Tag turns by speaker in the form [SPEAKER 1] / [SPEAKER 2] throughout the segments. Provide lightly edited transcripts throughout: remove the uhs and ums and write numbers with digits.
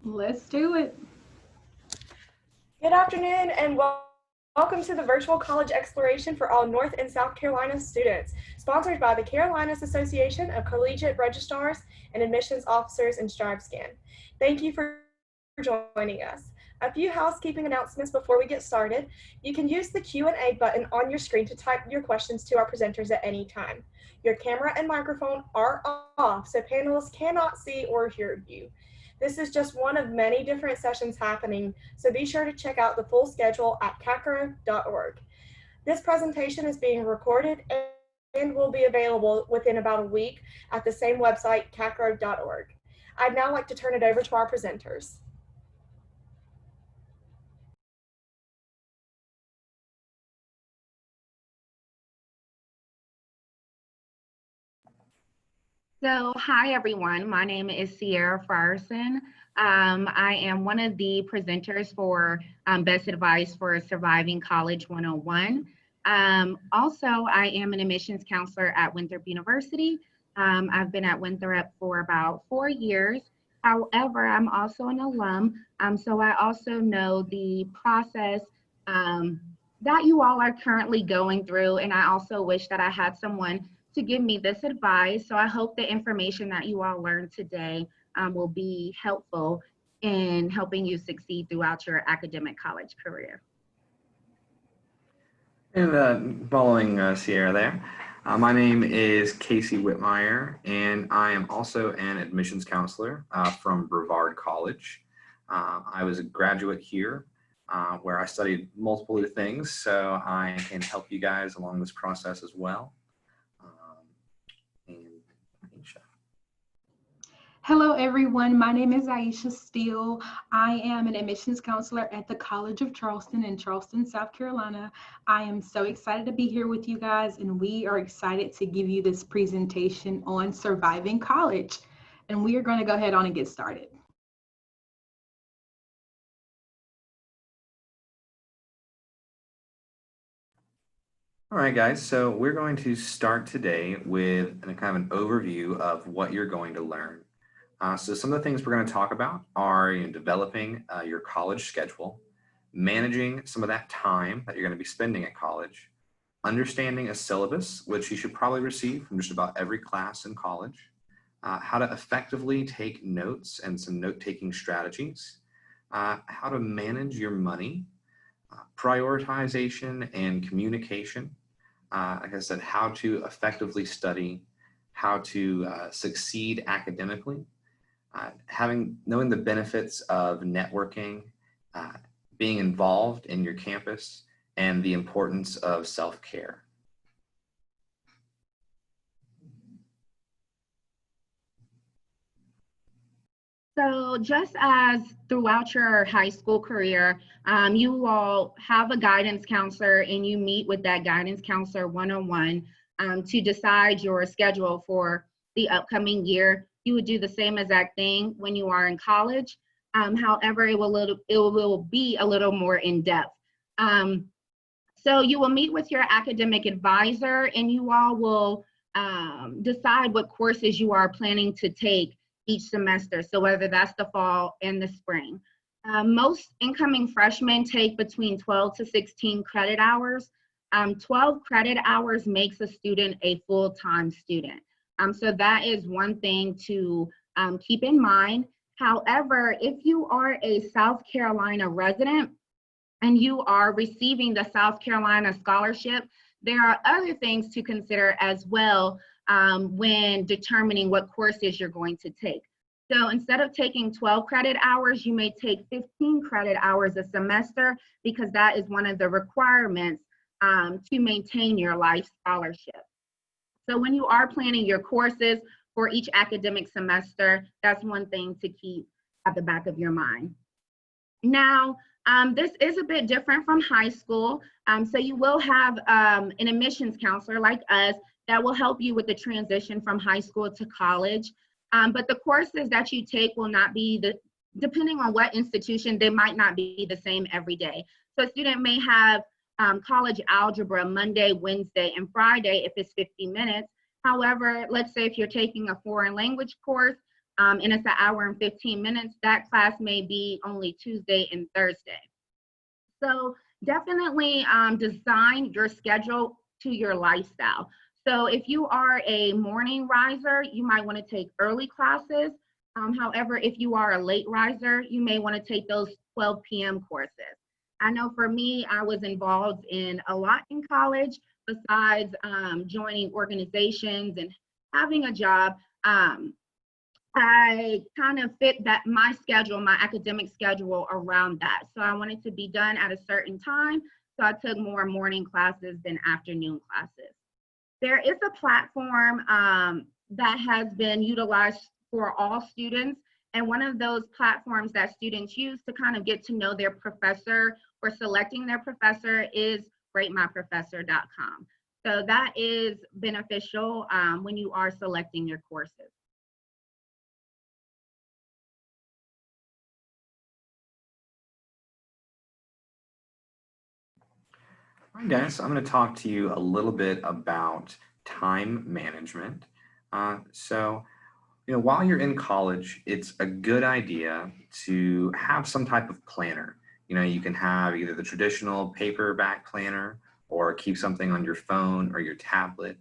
[SPEAKER 1] Let's do it.
[SPEAKER 2] Good afternoon and welcome to the Virtual College Exploration for all North and South Carolina students, sponsored by the Carolinas Association of Collegiate Registrars and Admissions Officers and StriveScan. Thank you for joining us. A few housekeeping announcements before we get started. You can use the Q&A button on your screen to type your questions to our presenters at any time. Your camera and microphone are off, so panelists cannot see or hear you. This is just one of many different sessions happening, so be sure to check out the full schedule at CACRAO.org. This presentation is being recorded and will be available within about a week at the same website, CACRAO.org. I'd now like to turn it over to our presenters.
[SPEAKER 3] So, hi everyone. My name is Sierra Frierson. I am one of the presenters for Best Advice for Surviving College 101. Also, I am an admissions counselor at Winthrop University. I've been at Winthrop for about 4 years. However, I'm also an alum, so I also know the process that you all are currently going through, and I also wish that I had someone to give me this advice. So I hope the information that you all learned today will be helpful in helping you succeed throughout your academic college career.
[SPEAKER 4] And following Sierra there, my name is Casey Whitmire, and I am also an admissions counselor from Brevard College. I was a graduate here where I studied multiple things, so I can help you guys along this process as well.
[SPEAKER 1] Hello, everyone. My name is Aisha Steele. I am an admissions counselor at the College of Charleston in Charleston, South Carolina. I am so excited to be here with you guys, and we are excited to give you this presentation on surviving college. And we are going to go ahead on and get started.
[SPEAKER 4] All right, guys, so we're going to start today with kind of an overview of what you're going to learn. So some of the things we're going to talk about are developing your college schedule, managing some of that time that you're going to be spending at college, understanding a syllabus, which you should probably receive from just about every class in college, how to effectively take notes and some note-taking strategies, how to manage your money, prioritization and communication, like I said, how to effectively study, how to succeed academically, knowing the benefits of networking, being involved in your campus, and the importance of self-care.
[SPEAKER 3] So just as throughout your high school career, you all have a guidance counselor and you meet with that guidance counselor one-on-one to decide your schedule for the upcoming year. You would do the same exact thing when you are in college. However, it will be a little more in depth. So you will meet with your academic advisor and you all will decide what courses you are planning to take each semester. So whether that's the fall and the spring. Most incoming freshmen take between 12 to 16 credit hours. 12 credit hours makes a student a full-time student. So that is one thing to keep in mind. However, if you are a South Carolina resident and you are receiving the South Carolina scholarship, there are other things to consider as well when determining what courses you're going to take. So instead of taking 12 credit hours, you may take 15 credit hours a semester because that is one of the requirements to maintain your life scholarship. So when you are planning your courses for each academic semester, that's one thing to keep at the back of your mind. Now, this is a bit different from high school. So you will have an admissions counselor like us that will help you with the transition from high school to college. But the courses that you take will not be depending on what institution, they might not be the same every day. So a student may have college algebra Monday, Wednesday, and Friday if it's 50 minutes. However, let's say if you're taking a foreign language course, and it's an hour and 15 minutes, that class may be only Tuesday and Thursday. So definitely design your schedule to your lifestyle. So if you are a morning riser, you might want to take early classes. However, if you are a late riser, you may want to take those 12 p.m. courses. I know for me, I was involved in a lot in college besides joining organizations and having a job. I kind of fit that my schedule, my academic schedule around that. So I wanted to be done at a certain time. So I took more morning classes than afternoon classes. There is a platform that has been utilized for all students. And one of those platforms that students use to kind of get to know their professor or selecting their professor is ratemyprofessor.com. So that is beneficial when you are selecting your courses.
[SPEAKER 4] All right, guys, so I'm going to talk to you a little bit about time management. While you're in college, it's a good idea to have some type of planner. You can have either the traditional paperback planner or keep something on your phone or your tablet,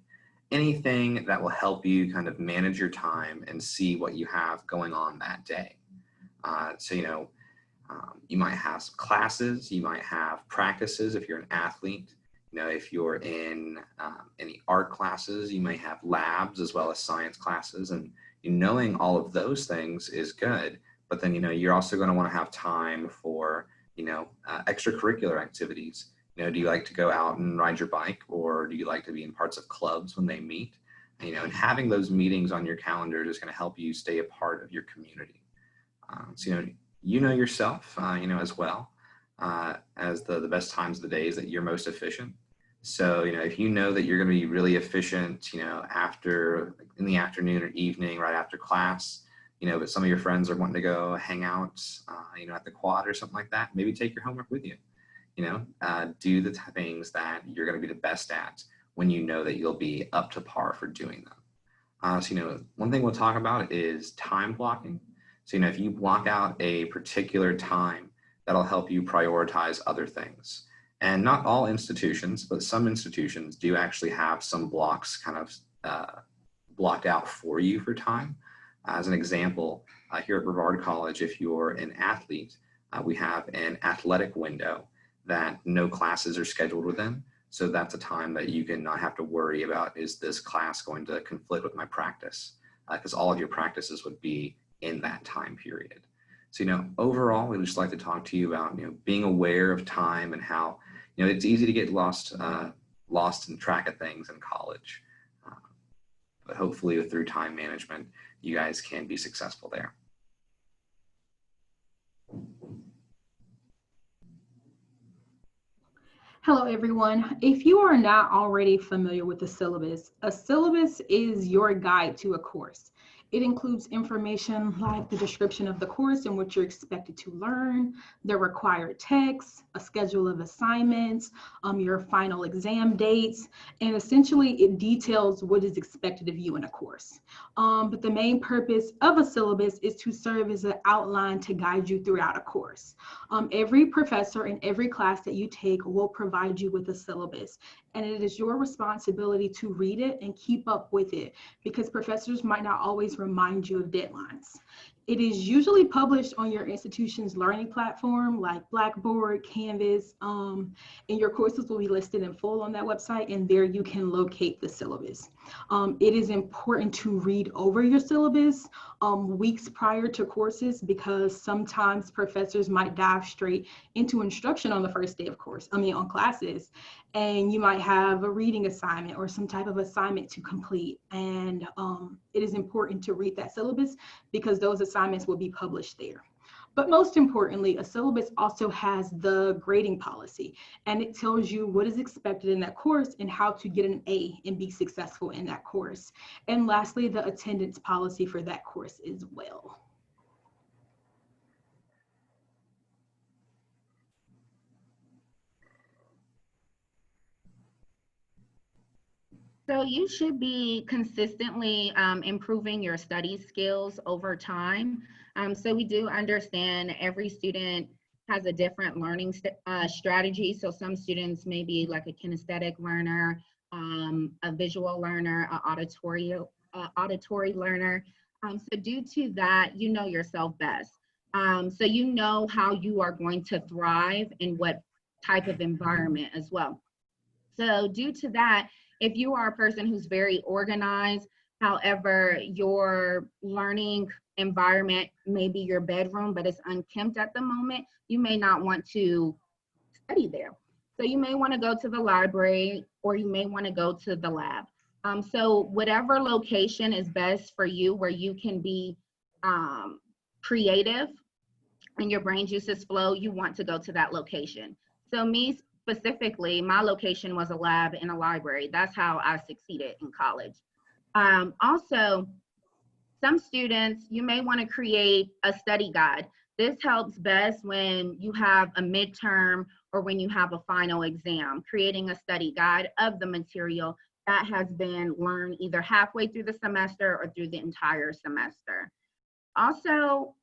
[SPEAKER 4] anything that will help you kind of manage your time and see what you have going on that day. You might have some classes, you might have practices if you're an athlete. If you're in any art classes, you may have labs as well as science classes. And knowing all of those things is good. But then, you're also going to want to have time for, extracurricular activities. Do you like to go out and ride your bike, or do you like to be in parts of clubs when they meet? And having those meetings on your calendar is going to help you stay a part of your community. Yourself, as well as the best times of the days that you're most efficient. So, if you know that you're going to be really efficient, after in the afternoon or evening, right after class, but some of your friends are wanting to go hang out, at the quad or something like that, maybe take your homework with you, do the things that you're going to be the best at when you know that you'll be up to par for doing them. One thing we'll talk about is time blocking. So, if you block out a particular time, that'll help you prioritize other things. And not all institutions, but some institutions do actually have some blocks kind of blocked out for you for time. As an example, here at Brevard College, if you're an athlete, we have an athletic window that no classes are scheduled within. So that's a time that you can not have to worry about, is this class going to conflict with my practice? Because all of your practices would be in that time period. So, overall, we'd just like to talk to you about, being aware of time and how, it's easy to get lost in track of things in college. But hopefully through time management, you guys can be successful there.
[SPEAKER 1] Hello, everyone. If you are not already familiar with the syllabus, a syllabus is your guide to a course. It includes information like the description of the course and what you're expected to learn, the required text, a schedule of assignments, your final exam dates, and essentially it details what is expected of you in a course. But the main purpose of a syllabus is to serve as an outline to guide you throughout a course. Every professor in every class that you take will provide you with a syllabus, and it is your responsibility to read it and keep up with it, because professors might not always remind you of deadlines. It is usually published on your institution's learning platform like Blackboard, Canvas, and your courses will be listed in full on that website, and there you can locate the syllabus. It is important to read over your syllabus weeks prior to courses, because sometimes professors might dive straight into instruction on the first day of on classes, and you might have a reading assignment or some type of assignment to complete. And it is important to read that syllabus because those assignments will be published there. But most importantly, a syllabus also has the grading policy, and it tells you what is expected in that course and how to get an A and be successful in that course. And lastly, the attendance policy for that course as well.
[SPEAKER 3] So you should be consistently improving your study skills over time. So we do understand every student has a different learning strategy. So some students may be like a kinesthetic learner, a visual learner, an auditory learner. So due to that, you know yourself best. So you know how you are going to thrive in what type of environment as well. So due to that, if you are a person who's very organized, however, your learning environment may be your bedroom, but it's unkempt at the moment, you may not want to study there. So you may want to go to the library or you may want to go to the lab. So whatever location is best for you where you can be creative and your brain juices flow, you want to go to that location. So me specifically, my location was a lab in a library. That's how I succeeded in college. Also, some students, you may want to create a study guide. This helps best when you have a midterm or when you have a final exam, creating a study guide of the material that has been learned either halfway through the semester or through the entire semester. Also,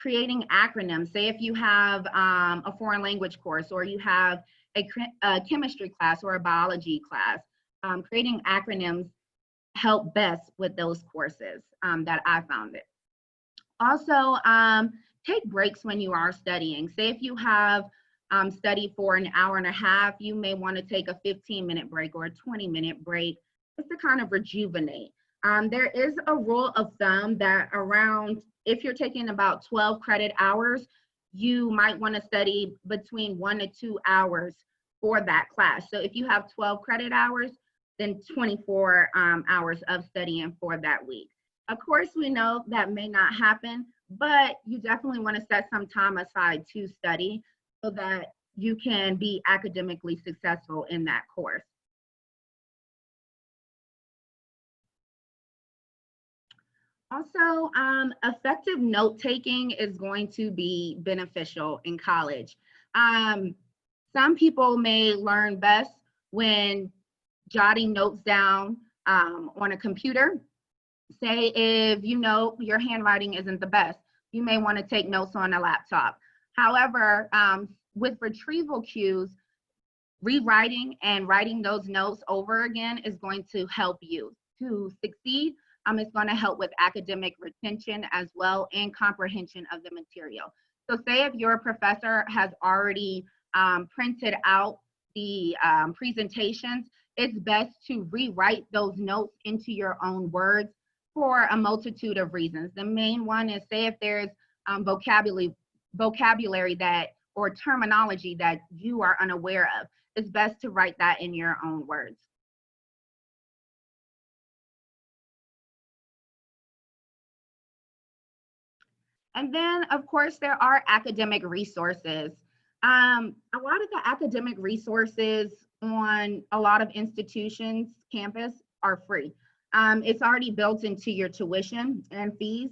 [SPEAKER 3] creating acronyms. Say if you have a foreign language course or you have a chemistry class or a biology class, creating acronyms help best with those courses that I found it. Also, take breaks when you are studying. Say if you have studied for an hour and a half, you may want to take a 15-minute break or a 20-minute break just to kind of rejuvenate. There is a rule of thumb that around, if you're taking about 12 credit hours, you might want to study between 1 to 2 hours for that class. So if you have 12 credit hours, then 24 hours of studying for that week. Of course, we know that may not happen, but you definitely want to set some time aside to study so that you can be academically successful in that course. Also, effective note-taking is going to be beneficial in college. Some people may learn best when jotting notes down on a computer. Say if you know your handwriting isn't the best, you may want to take notes on a laptop. However, with retrieval cues, rewriting and writing those notes over again is going to help you to succeed. It's going to help with academic retention as well and comprehension of the material. So say if your professor has already printed out the presentations, it's best to rewrite those notes into your own words for a multitude of reasons. The main one is, say if there's vocabulary that or terminology that you are unaware of, it's best to write that in your own words. And then, of course, there are academic resources. A lot of the academic resources on a lot of institutions' campus are free. It's already built into your tuition and fees.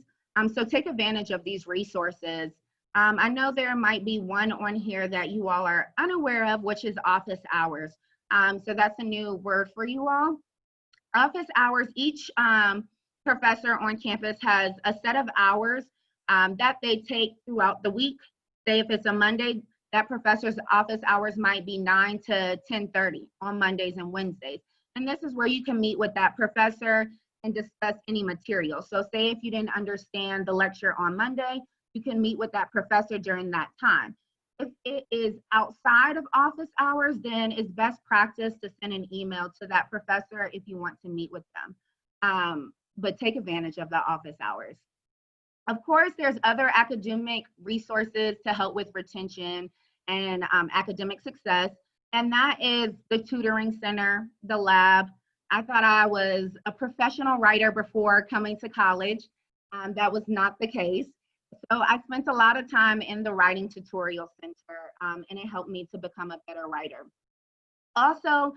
[SPEAKER 3] So take advantage of these resources. I know there might be one on here that you all are unaware of, which is office hours. So that's a new word for you all. Office hours, each professor on campus has a set of hours that they take throughout the week. Say if it's a Monday, that professor's office hours might be 9 to 10:30 on Mondays and Wednesdays. And this is where you can meet with that professor and discuss any material. So say if you didn't understand the lecture on Monday, you can meet with that professor during that time. If it is outside of office hours, then it's best practice to send an email to that professor if you want to meet with them. But take advantage of the office hours. Of course, there's other academic resources to help with retention and academic success, and that is the tutoring center, the lab. I thought I was a professional writer before coming to college. That was not the case. So I spent a lot of time in the writing tutorial center, and it helped me to become a better writer. Also,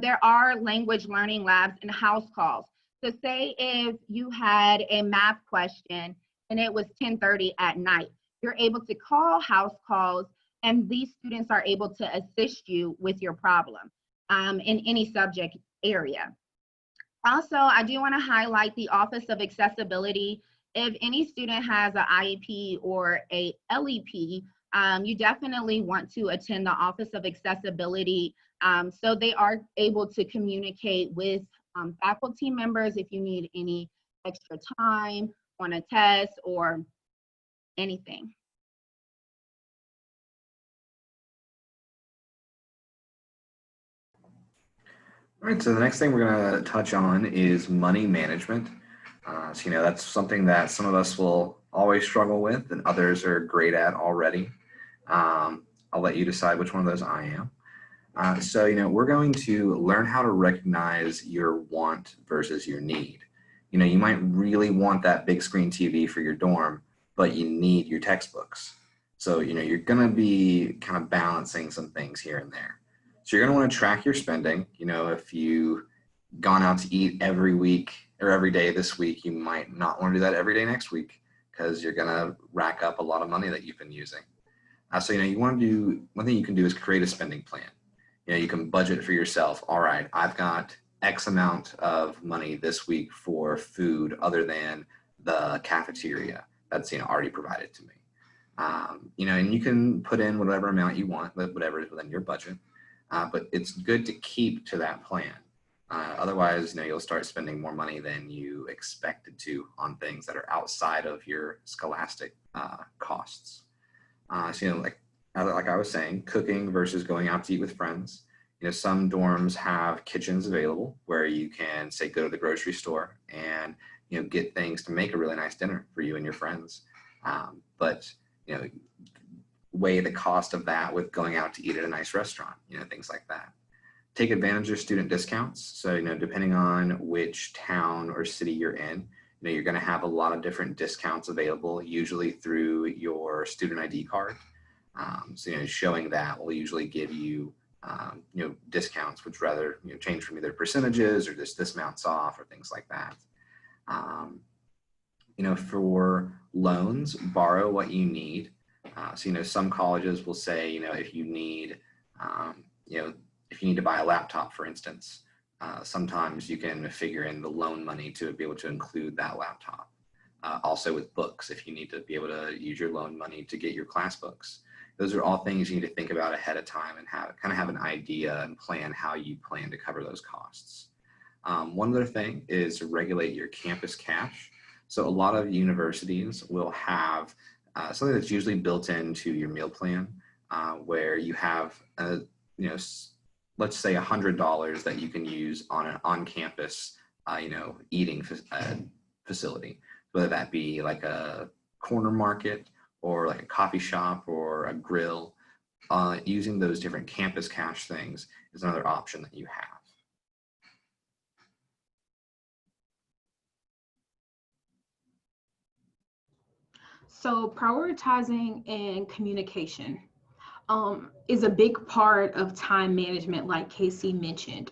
[SPEAKER 3] there are language learning labs and house calls. So say if you had a math question and it was 10:30 at night, you're able to call house calls and these students are able to assist you with your problem in any subject area. Also, I do want to highlight the Office of Accessibility. If any student has an IEP or a LEP, you definitely want to attend the Office of Accessibility so they are able to communicate with faculty members if you need any extra time on a test or anything.
[SPEAKER 4] All right, so the next thing we're going to touch on is money management. So, that's something that some of us will always struggle with and others are great at already. I'll let you decide which one of those I am. So, we're going to learn how to recognize your want versus your need. You might really want that big screen TV for your dorm, but you need your textbooks. So, you're going to be kind of balancing some things here and there. So you're going to want to track your spending. If you've gone out to eat every week or every day this week, you might not want to do that every day next week because you're going to rack up a lot of money that you've been using. So, you want to do, one thing you can do is create a spending plan. You can budget for yourself. All right, I've got X amount of money this week for food other than the cafeteria that's, already provided to me. And you can put in whatever amount you want, whatever is within your budget. But it's good to keep to that plan. Otherwise, you'll start spending more money than you expected to on things that are outside of your scholastic costs. So, like I was saying, cooking versus going out to eat with friends. Some dorms have kitchens available where you can, say, go to the grocery store and, get things to make a really nice dinner for you and your friends. But weigh the cost of that with going out to eat at a nice restaurant, things like that. Take advantage of student discounts. So, depending on which town or city you're in, you're going to have a lot of different discounts available, usually through your student ID card. So, showing that will usually give you, discounts, which rather, change from either percentages or just this amount's off or things like that. For loans, borrow what you need. So, some colleges will say, if you need, if you need to buy a laptop, for instance, sometimes you can figure in the loan money to be able to include that laptop. Also with books, if you need to be able to use your loan money to get your class books. Those are all things you need to think about ahead of time and have an idea and plan how you plan to cover those costs. One other thing is to regulate your campus cash. So a lot of universities will have something that's usually built into your meal plan, where you have, let's say $100 that you can use on an on-campus, eating facility, whether that be like a corner market or like a coffee shop or a grill. Using those different campus cash things is another option that you have.
[SPEAKER 1] So prioritizing and communication is a big part of time management, like Casey mentioned.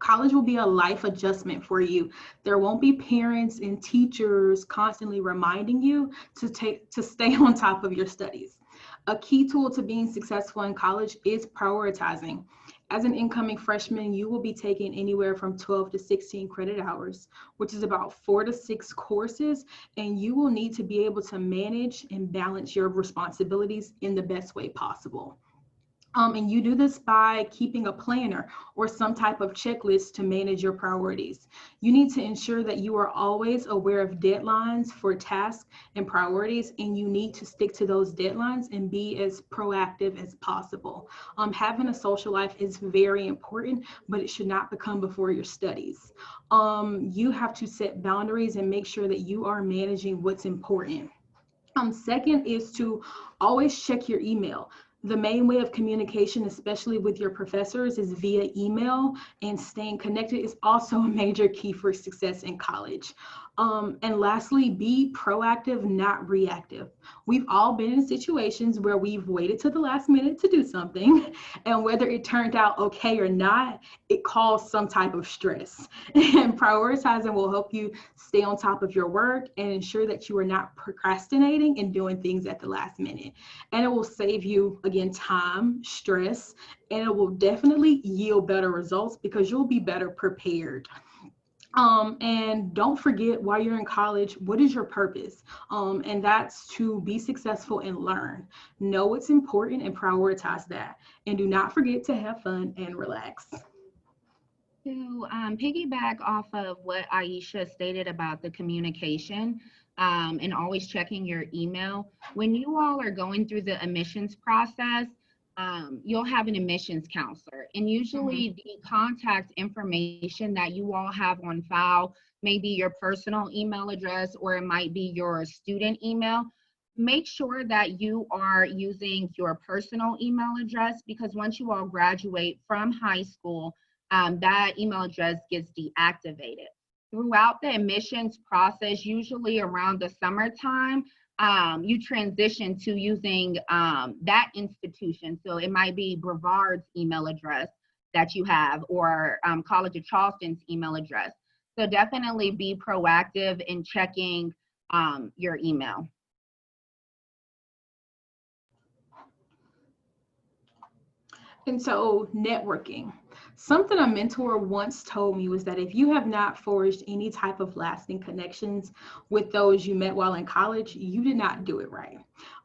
[SPEAKER 1] College will be a life adjustment for you. There won't be parents and teachers constantly reminding you to stay on top of your studies. A key tool to being successful in college is prioritizing. As an incoming freshman, you will be taking anywhere from 12 to 16 credit hours, which is about 4 to 6 courses, and you will need to be able to manage and balance your responsibilities in the best way possible. And you do this by keeping a planner or some type of checklist to manage your priorities. You need to ensure that you are always aware of deadlines for tasks and priorities, and you need to stick to those deadlines and be as proactive as possible. Having a social life is very important, but it should not become before your studies. You have to set boundaries and make sure that you are managing what's important. Second is to always check your email. The main way of communication, especially with your professors, is via email, and staying connected is also a major key for success in college. And lastly, be proactive, not reactive. We've all been in situations where we've waited to the last minute to do something, and whether it turned out okay or not, it caused some type of stress. And prioritizing will help you stay on top of your work and ensure that you are not procrastinating and doing things at the last minute. And it will save you, again, time, stress, and it will definitely yield better results because you'll be better prepared. And don't forget, while you're in college, what is your purpose? And that's to be successful and learn. Know what's important and prioritize that. And do not forget to have fun and relax.
[SPEAKER 3] To piggyback off of what Aisha stated about the communication and always checking your email, when you all are going through the admissions process, you'll have an admissions counselor. And usually the contact information that you all have on file may be your personal email address or it might be your student email. Make sure that you are using your personal email address because once you all graduate from high school, that email address gets deactivated. Throughout the admissions process, usually around the summertime, you transition to using that institution. So it might be Brevard's email address that you have or College of Charleston's email address. So definitely be proactive in checking your email.
[SPEAKER 1] And so, networking. Something a mentor once told me was that if you have not forged any type of lasting connections with those you met while in college, you did not do it right.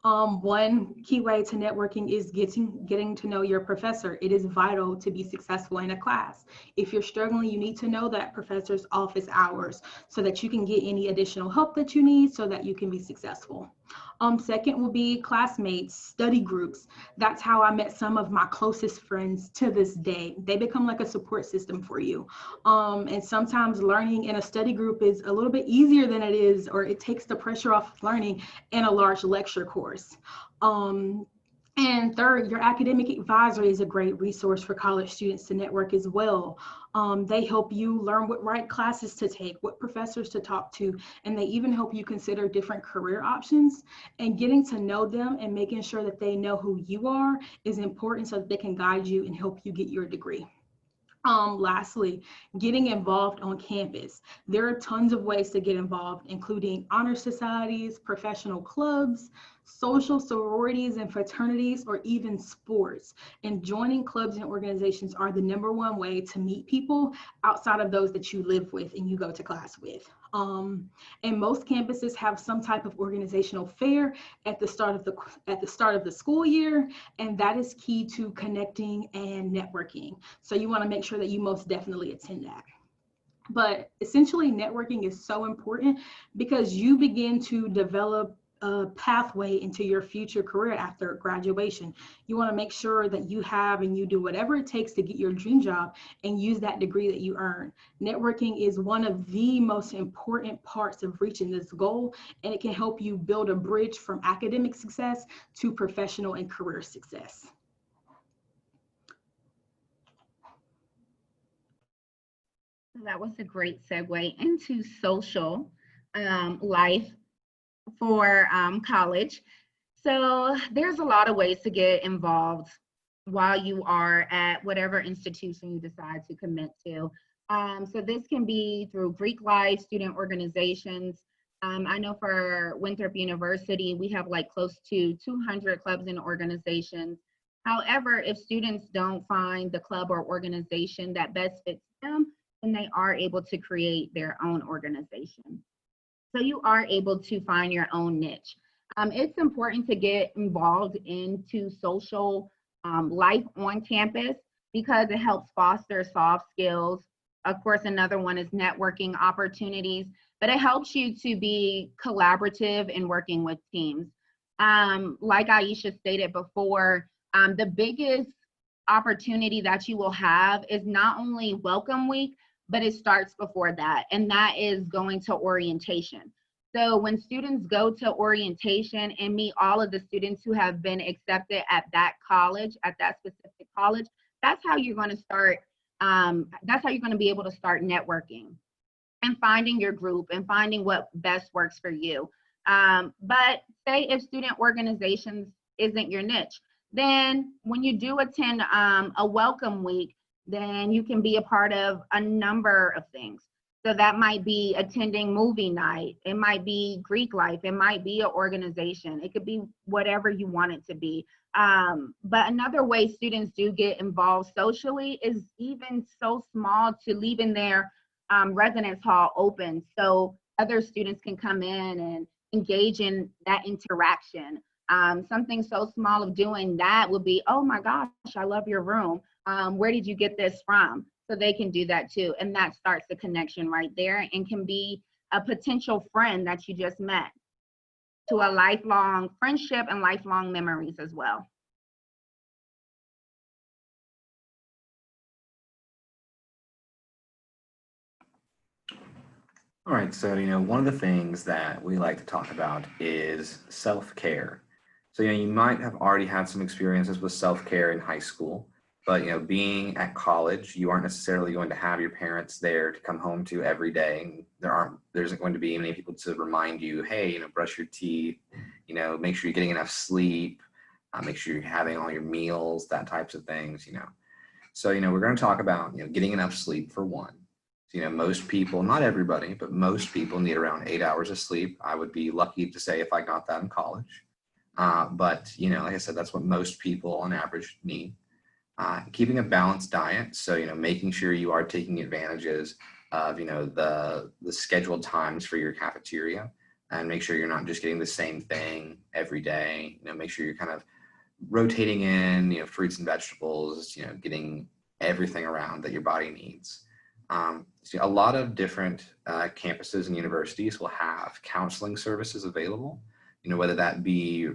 [SPEAKER 1] One key way to networking is getting to know your professor. It is vital to be successful in a class. If you're struggling, you need to know that professor's office hours so that you can get any additional help that you need so that you can be successful. Second will be classmates, study groups. That's how I met some of my closest friends to this day. They become like a support system for you. And sometimes learning in a study group is a little bit easier than it is, or it takes the pressure off of learning in a large lecture course. And third, your academic advisor is a great resource for college students to network as well. They help you learn what right classes to take, what professors to talk to, and they even help you consider different career options. And getting to know them and making sure that they know who you are is important so that they can guide you and help you get your degree. Lastly, getting involved on campus. There are tons of ways to get involved, including honor societies, professional clubs, social sororities and fraternities, or even sports. And joining clubs and organizations are the number one way to meet people outside of those that you live with and you go to class with. And most campuses have some type of organizational fair at the start of the school year, and that is key to connecting and networking. So you want to make sure that you most definitely attend that. But essentially, networking is so important because you begin to develop a pathway into your future career after graduation. You want to make sure that you have and you do whatever it takes to get your dream job and use that degree that you earn. Networking is one of the most important parts of reaching this goal, and it can help you build a bridge from academic success to professional and career success.
[SPEAKER 3] That was a great segue into social life for college. So there's a lot of ways to get involved while you are at whatever institution you decide to commit to. So this can be through Greek life, student organizations. I know for Winthrop University, we have like close to 200 clubs and organizations. However, if students don't find the club or organization that best fits them, then they are able to create their own organization. So you are able to find your own niche. It's important to get involved into social life on campus because it helps foster soft skills. Of course, another one is networking opportunities, but it helps you to be collaborative in working with teams. Like Aisha stated before, the biggest opportunity that you will have is not only welcome week, but it starts before that, and that is going to orientation. So when students go to orientation and meet all of the students who have been accepted at that college, at that specific college, that's how you're going to start, that's how you're going to be able to start networking and finding your group and finding what best works for you. But say if student organizations isn't your niche, then when you do attend a welcome week, then you can be a part of a number of things. So that might be attending movie night. It might be Greek life. It might be an organization. It could be whatever you want it to be. But another way students do get involved socially is even so small to leaving their residence hall open so other students can come in and engage in that interaction. Something so small of doing that would be, oh my gosh, I love your room. Where did you get this from? So they can do that too. And that starts the connection right there and can be a potential friend that you just met to a lifelong friendship and lifelong memories as well.
[SPEAKER 4] All right, so one of the things that we like to talk about is self-care. So you might have already had some experiences with self-care in high school, but being at college, you aren't necessarily going to have your parents there to come home to every day. There isn't going to be many people to remind you, hey, brush your teeth, make sure you're getting enough sleep, make sure you're having all your meals, that types of things. So we're going to talk about getting enough sleep for one. Most people, not everybody, but most people need around 8 hours of sleep. I would be lucky to say if I got that in college. But like I said, that's what most people on average need. Keeping a balanced diet. So, making sure you are taking advantages of, the scheduled times for your cafeteria, and make sure you're not just getting the same thing every day. Make sure you're kind of rotating in, fruits and vegetables, getting everything around that your body needs. So a lot of different campuses and universities will have counseling services available, whether that be,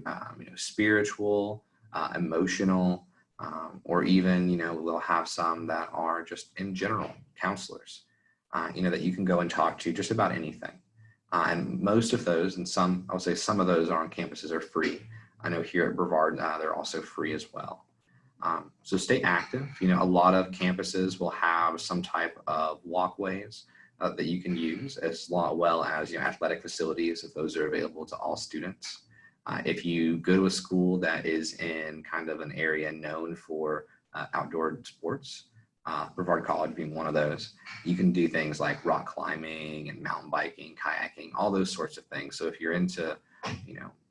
[SPEAKER 4] spiritual, emotional, or even, we'll have some that are just in general counselors, that you can go and talk to just about anything. And most of those, and some, I would say some of those on campuses are free. I know here at Brevard, they're also free as well. So stay active. A lot of campuses will have some type of walkways that you can use, as well as athletic facilities if those are available to all students. If you go to a school that is in kind of an area known for outdoor sports, Brevard College being one of those, you can do things like rock climbing and mountain biking, kayaking, all those sorts of things. So if you're into,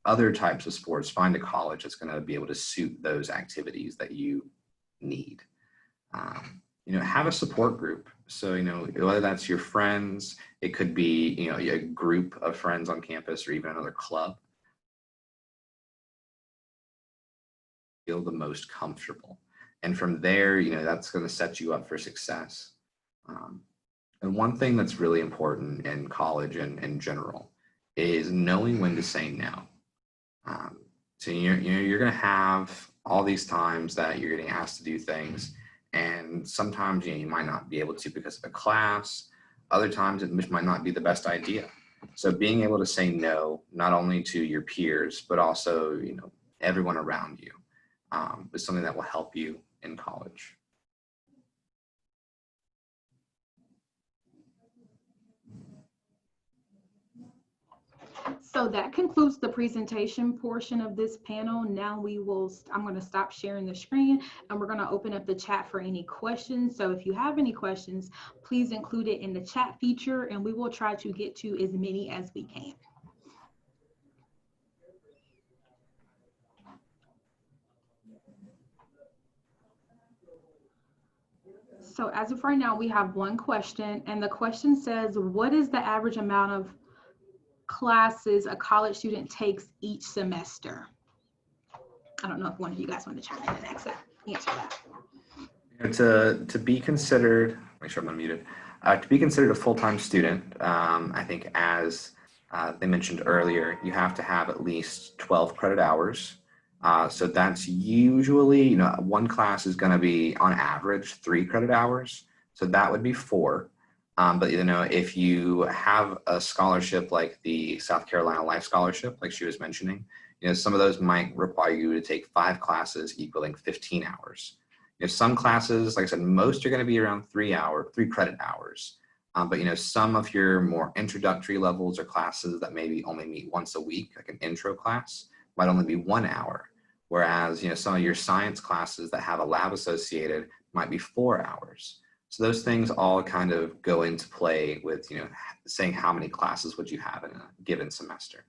[SPEAKER 4] other types of sports, find a college that's going to be able to suit those activities that you need. Have a support group. So, whether that's your friends, it could be, a group of friends on campus or even another club. Feel the most comfortable. And from there, that's going to set you up for success. And one thing that's really important in college and in general is knowing when to say no. So you're going to have all these times that you're getting asked to do things, and sometimes you might not be able to because of a class. Other times it might not be the best idea. So being able to say no, not only to your peers but also everyone around you, is something that will help you in college.
[SPEAKER 1] So that concludes the presentation portion of this panel. Now I'm going to stop sharing the screen and we're going to open up the chat for any questions. So if you have any questions, please include it in the chat feature and we will try to get to as many as we can. So as of right now, we have one question and the question says, what is the average amount of classes a college student takes each semester? I don't know if one of you guys want to chime in and answer
[SPEAKER 4] that. To be considered, make sure I'm unmuted. To be considered a full-time student, I think as they mentioned earlier, you have to have at least 12 credit hours. So that's usually, one class is going to be on average 3 credit hours. So that would be 4. But if you have a scholarship like the South Carolina Life Scholarship, like she was mentioning, some of those might require you to take 5 classes equaling 15 hours. Some classes, like I said, most are going to be around 3 credit hours. But some of your more introductory levels or classes that maybe only meet once a week, like an intro class, might only be 1 hour. Whereas some of your science classes that have a lab associated might be 4 hours. So those things all kind of go into play with, saying how many classes would you have in a given semester.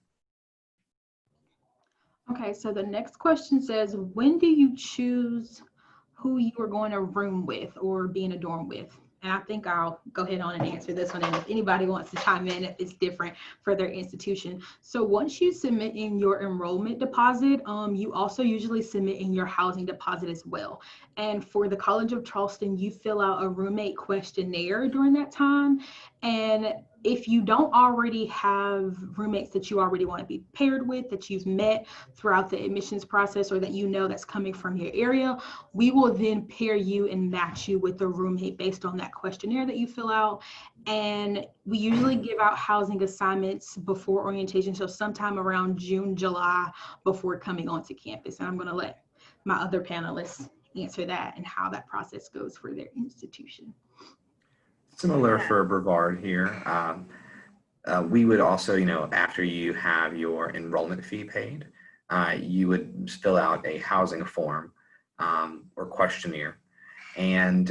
[SPEAKER 1] Okay, so the next question says, when do you choose who you are going to room with or be in a dorm with? and I think I'll go ahead on and answer this one. And if anybody wants to chime in, if it's different for their institution. So once you submit in your enrollment deposit, you also usually submit in your housing deposit as well. And for the College of Charleston, you fill out a roommate questionnaire during that time. And if you don't already have roommates that you already want to be paired with, that you've met throughout the admissions process, or that you know that's coming from your area, we will then pair you and match you with a roommate based on that questionnaire that you fill out. And we usually give out housing assignments before orientation, so sometime around June, July, before coming onto campus. And I'm going to let my other panelists answer that and how that process goes for their institution.
[SPEAKER 4] Similar for Brevard here. We would also, after you have your enrollment fee paid, you would fill out a housing form or questionnaire. And,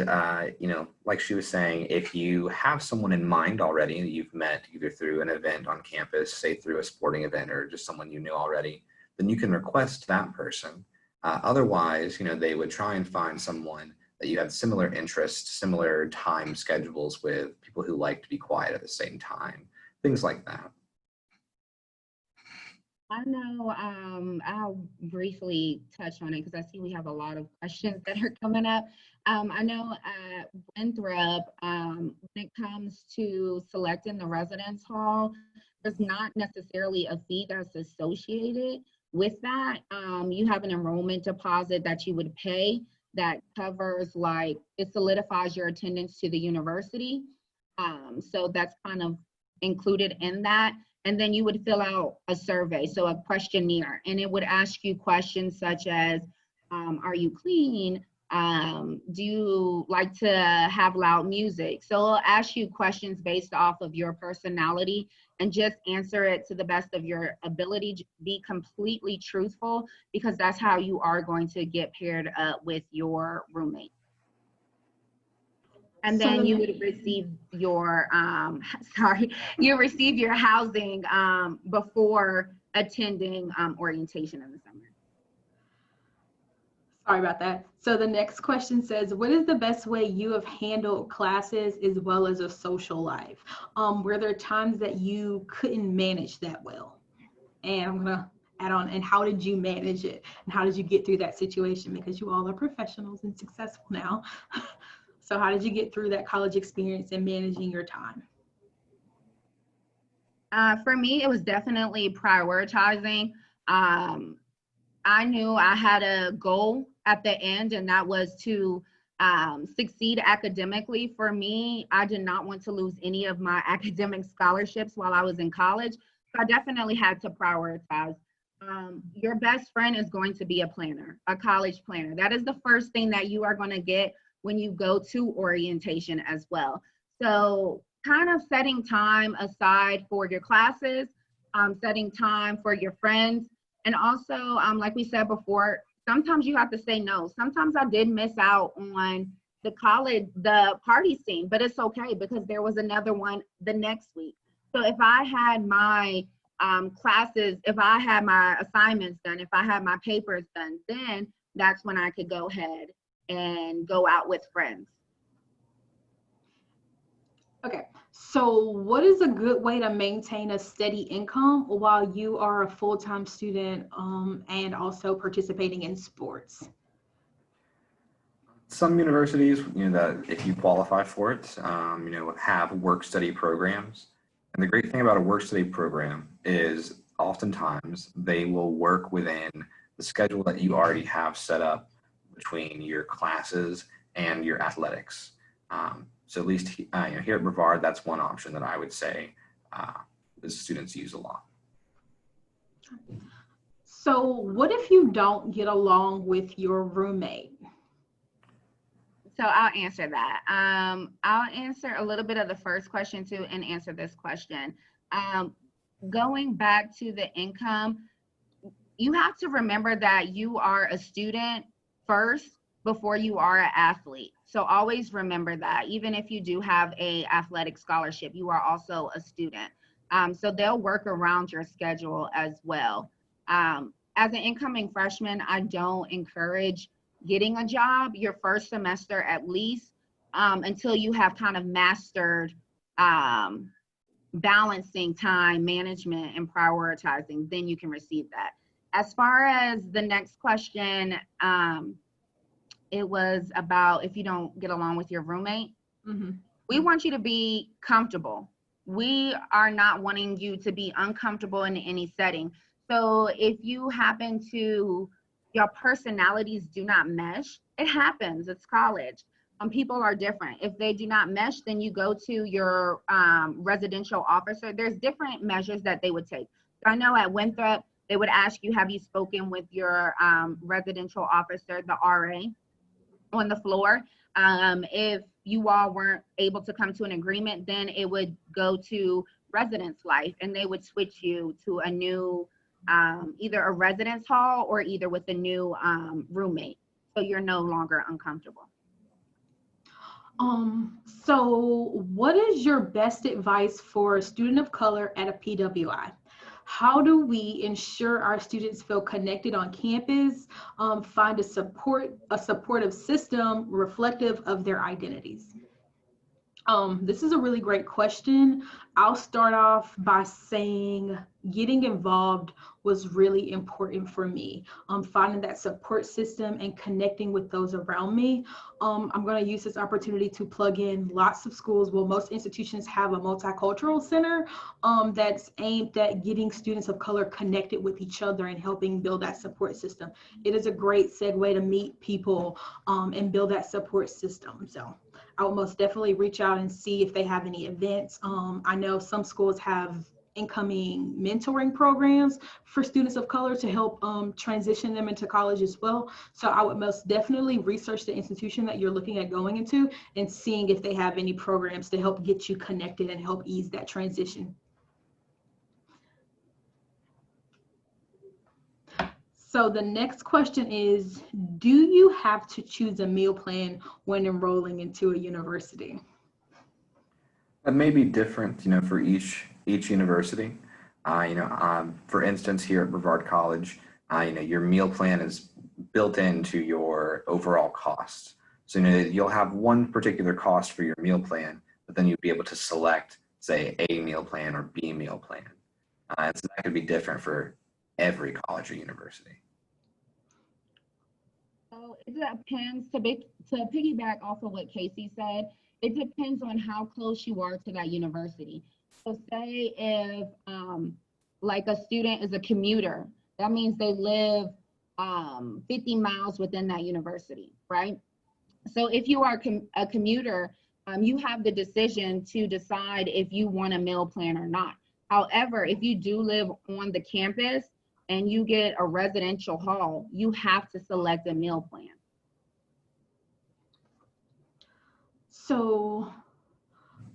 [SPEAKER 4] like she was saying, if you have someone in mind already that you've met either through an event on campus, say through a sporting event or just someone you know already, then you can request that person. Otherwise, they would try and find someone that you have similar interests, similar time schedules with, people who like to be quiet at the same time, things like that.
[SPEAKER 3] I know I'll briefly touch on it because I see we have a lot of questions that are coming up. I know at Winthrop, when it comes to selecting the residence hall, there's not necessarily a fee that's associated with that. You have an enrollment deposit that you would pay that covers, like, it solidifies your attendance to the university. So that's kind of included in that. And then you would fill out a survey, so a questionnaire, and it would ask you questions such as, are you clean? Do you like to have loud music? So it'll ask you questions based off of your personality, and just answer it to the best of your ability. Be completely truthful, because that's how you are going to get paired up with your roommate. And then you would receive your, you receive your housing before attending orientation in the summer.
[SPEAKER 1] Sorry about that. So the next question says, what is the best way you have handled classes as well as a social life? Were there times that you couldn't manage that well? And I'm gonna add on, and how did you manage it? And how did you get through that situation? Because you all are professionals and successful now. So how did you get through that college experience and managing your time?
[SPEAKER 3] For me, it was definitely prioritizing. I knew I had a goal at the end, and that was to succeed academically. For me, I did not want to lose any of my academic scholarships while I was in college. So I definitely had to prioritize. Your best friend is going to be a planner, a college planner. That is the first thing that you are going to get when you go to orientation as well. So kind of setting time aside for your classes, setting time for your friends. And also, like we said before, sometimes you have to say no. Sometimes I did miss out on the party scene, but it's okay, because there was another one the next week. So if I had my classes, if I had my assignments done, if I had my papers done, then that's when I could go ahead and go out with friends.
[SPEAKER 1] Okay, so what is a good way to maintain a steady income while you are a full-time student and also participating in sports?
[SPEAKER 4] Some universities, that if you qualify for it, have work-study programs. And the great thing about a work-study program is oftentimes they will work within the schedule that you already have set up between your classes and your athletics. So at least here at Brevard, that's one option that I would say the students use a lot.
[SPEAKER 1] So what if you don't get along with your roommate?
[SPEAKER 3] So I'll answer that. I'll answer a little bit of the first question too, and answer this question. Going back to the income, you have to remember that you are a student first before you are an athlete. So always remember that. Even if you do have a athletic scholarship, you are also a student. So they'll work around your schedule as well. As an incoming freshman, I don't encourage getting a job your first semester at least. until you have kind of mastered balancing time management and prioritizing, then you can receive that. As far as the next question, it was about if you don't get along with your roommate.
[SPEAKER 1] Mm-hmm.
[SPEAKER 3] We want you to be comfortable. We are not wanting you to be uncomfortable in any setting. So if you happen to, your personalities do not mesh, it happens, it's college. People are different. If they do not mesh, then you go to your residential officer. There's different measures that they would take. So I know at Winthrop, they would ask you, have you spoken with your residential officer, the RA, on the floor? If you all weren't able to come to an agreement, then it would go to residence life, and they would switch you to a new, either a residence hall or either with a new roommate. So you're no longer uncomfortable.
[SPEAKER 1] So what is your best advice for a student of color at a PWI? How do we ensure our students feel connected on campus, find a supportive system reflective of their identities? This is a really great question. I'll start off by saying getting involved was really important for me. Finding that support system and connecting with those around me. I'm going to use this opportunity to plug in lots of schools. Well, most institutions have a multicultural center that's aimed at getting students of color connected with each other and helping build that support system. It is a great segue to meet people and build that support system. So I will most definitely reach out and see if they have any events. I know some schools have incoming mentoring programs for students of color to help transition them into college as well. So I would most definitely research the institution that you're looking at going into and seeing if they have any programs to help get you connected and help ease that transition. So the next question is, do you have to choose a meal plan when enrolling into a university?
[SPEAKER 4] That may be different, for each university. For instance, here at Brevard College, your meal plan is built into your overall costs. So you'll have one particular cost for your meal plan, but then you'll be able to select, say, A meal plan or B meal plan. And so that could be different for every college or university.
[SPEAKER 3] So it depends, to piggyback off of what Casey said, it depends on how close you are to that university. So say if like a student is a commuter, that means they live 50 miles within that university, right? So if you are a commuter, you have the decision to decide if you want a meal plan or not. However, if you do live on the campus and you get a residential hall, you have to select a meal plan.
[SPEAKER 1] So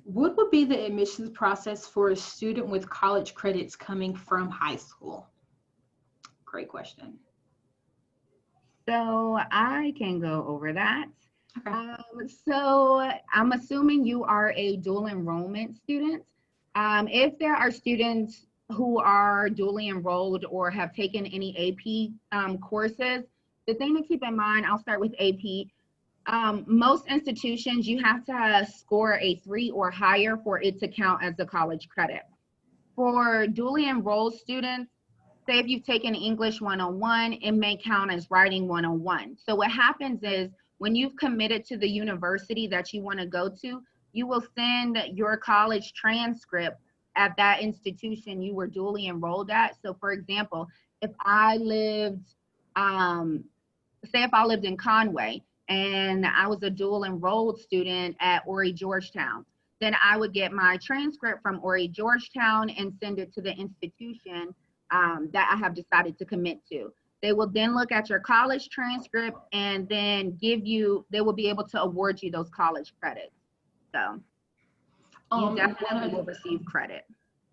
[SPEAKER 1] what would be the admissions process for a student with college credits coming from high school? Great question.
[SPEAKER 3] So I can go over that.
[SPEAKER 1] Okay.
[SPEAKER 3] So I'm assuming you are a dual enrollment student. If there are students who are dually enrolled or have taken any AP courses, the thing to keep in mind, I'll start with AP. Most institutions, you have to score a 3 or higher for it to count as a college credit. For dually enrolled students, say if you've taken English 101, it may count as writing 101. So what happens is when you've committed to the university that you want to go to, you will send your college transcript at that institution you were dually enrolled at. So for example, if I lived, say if I lived in Conway and I was a dual enrolled student at Horry Georgetown, then I would get my transcript from Horry Georgetown and send it to the institution that I have decided to commit to. They will then look at your college transcript and then they will be able to award you those college credits. So you definitely will receive credit.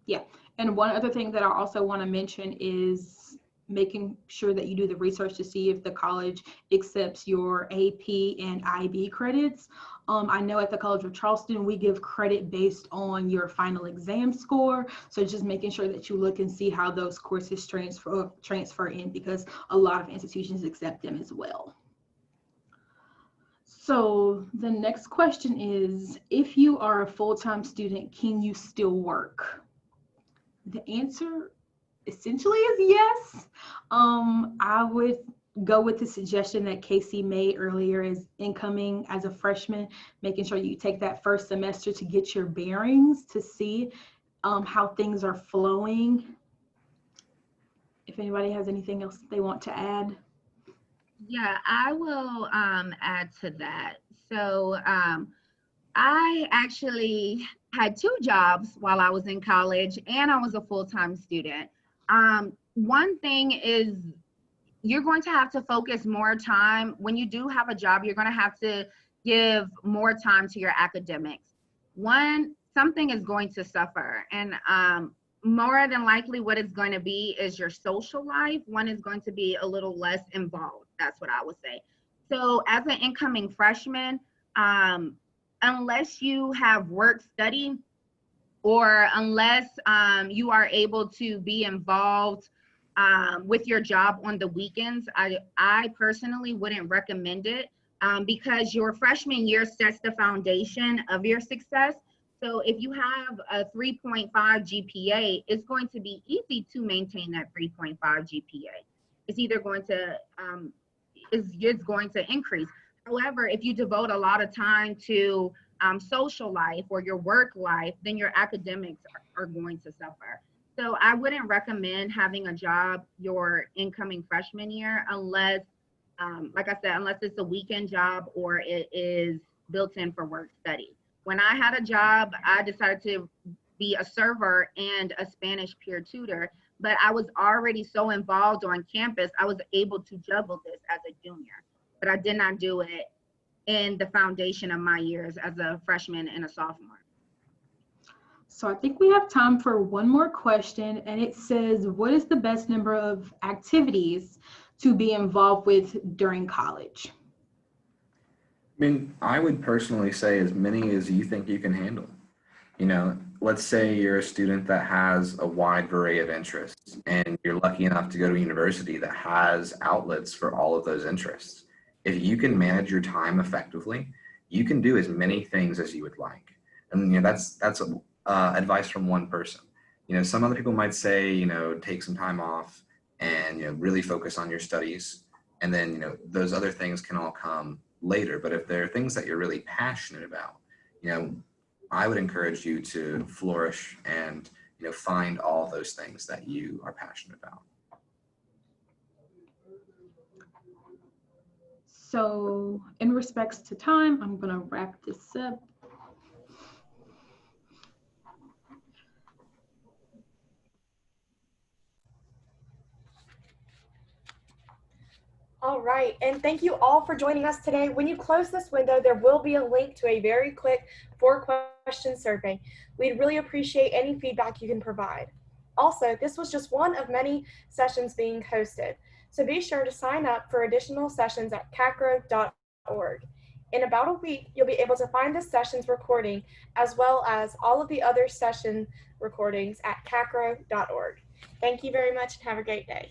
[SPEAKER 1] Yeah, and one other thing that I also want to mention is making sure that you do the research to see if the college accepts your AP and IB credits. I know at the College of Charleston, we give credit based on your final exam score. So just making sure that you look and see how those courses transfer in, because a lot of institutions accept them as well. So the next question is, if you are a full-time student, can you still work? The answer essentially is yes. I would go with the suggestion that Casey made earlier is incoming as a freshman, making sure you take that first semester to get your bearings to see how things are flowing. If anybody has anything else they want to add.
[SPEAKER 3] Yeah, I will add to that. So I actually had two jobs while I was in college, and I was a full-time student. One thing is you're going to have to focus more time. When you do have a job, you're going to have to give more time to your academics. Something is going to suffer, and more than likely what it's going to be is your social life. One is going to be a little less involved. That's what I would say. So as an incoming freshman, unless you have work study, or unless you are able to be involved with your job on the weekends, I personally wouldn't recommend it, because your freshman year sets the foundation of your success. So if you have a 3.5 GPA, it's going to be easy to maintain that 3.5 GPA. It's either going to, it's going to increase. However, if you devote a lot of time to social life or your work life, then your academics are going to suffer. So I wouldn't recommend having a job your incoming freshman year unless, like I said, unless it's a weekend job or it is built in for work study. When I had a job, I decided to be a server and a Spanish peer tutor, but I was already so involved on campus, I was able to juggle this as a junior, but I did not do it in the foundation of my years as a freshman and a sophomore.
[SPEAKER 1] So I think we have time for one more question, and it says, what is the best number of activities to be involved with during college?
[SPEAKER 4] I mean, I would personally say as many as you think you can handle. You know, let's say you're a student that has a wide array of interests and you're lucky enough to go to a university that has outlets for all of those interests. If you can manage your time effectively, you can do as many things as you would like. And that's advice from one person. Some other people might say, take some time off and really focus on your studies, and then those other things can all come later. But if there are things that you're really passionate about, I would encourage you to flourish and find all those things that you are passionate about.
[SPEAKER 1] So in respects to time, I'm going to wrap this up.
[SPEAKER 2] All right, and thank you all for joining us today. When you close this window, there will be a link to a very quick 4-question survey. We'd really appreciate any feedback you can provide. Also, this was just one of many sessions being hosted, so be sure to sign up for additional sessions at CACRAO.org. In about a week, you'll be able to find this session's recording as well as all of the other session recordings at CACRAO.org. Thank you very much and have a great day.